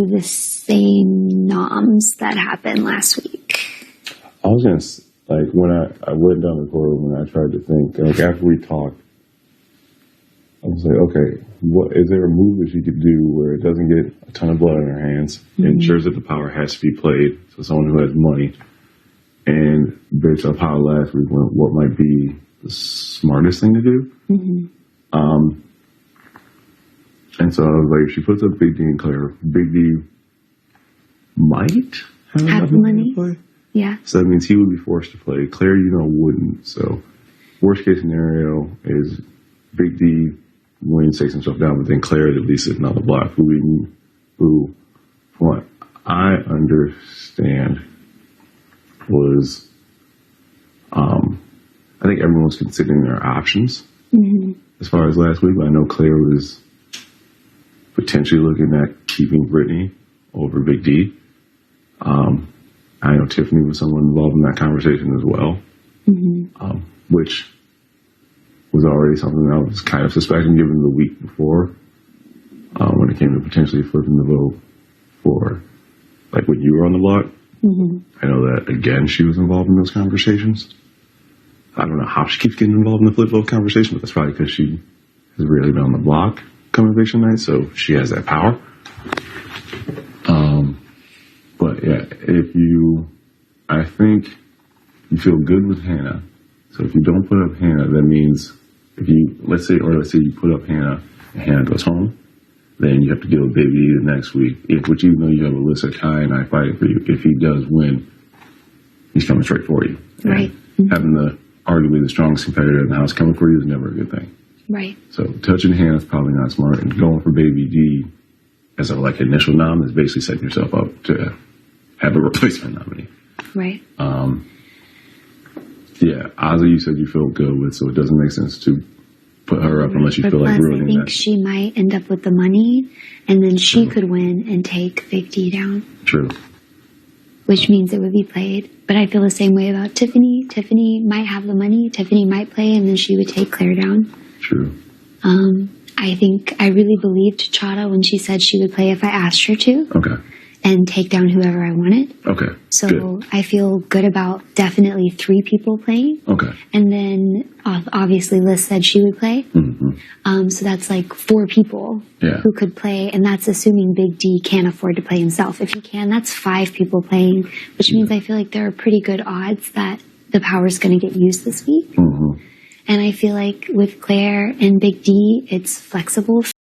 of the same noms that happened last week? I was going to, like, when I went down the courtroom and I tried to think, like, after we talked, I was like, okay, what is there a move that she could do where it doesn't get a ton of blood on her hands, ensures that the power has to be played, so someone who has money, and based off how last week went, what might be the smartest thing to do? And so I was like, if she puts up Big D and Claire, Big D might have money to play. Yeah. So that means he would be forced to play. Claire, wouldn't. So worst case scenario is Big D wins, takes himself down, but then Claire at least is another block who, from what I understand, was, I think everyone was considering their options as far as last week, but I know Claire was potentially looking at keeping Brittany over Big D. I know Tiffany was someone involved in that conversation as well, which was already something I was kind of suspecting given the week before when it came to potentially flipping the vote for, like, when you were on the block. I know that, again, she was involved in those conversations. I don't know how she keeps getting involved in the flip vote conversation, but that's probably because she has really been on the block come eviction night, so she has that power. But yeah, I think you feel good with Hannah. So if you don't put up Hannah, that means let's say you put up Hannah and Hannah goes home, then you have to deal with Baby the next week. Which even though you have Alyssa, Kai, and I fighting for you, if he does win, he's coming straight for you. Right. Having arguably the strongest competitor in the house coming for you is never a good thing. Right. So touching Hannah is probably not smart, and going for Baby D as a initial nom is basically setting yourself up to have a replacement nominee. Right. Yeah, Ozzy, you said you feel good with, so it doesn't make sense to put her up unless you feel like ruining that. I think she might end up with the money, and then she could win and take Big D down. True. Which means it would be played. But I feel the same way about Tiffany. Tiffany might have the money. Tiffany might play, and then she would take Claire down. True. I think I really believed Chada when she said she would play if I asked her to. Okay. And take down whoever I wanted. Okay. So good. I feel good about definitely 3 people playing. Okay. And then obviously Liz said she would play. So that's like 4 people who could play. And that's assuming Big D can't afford to play himself. If he can, that's 5 people playing, which means I feel like there are pretty good odds that the power is going to get used this week. And I feel like with Claire and Big D, it's flexible.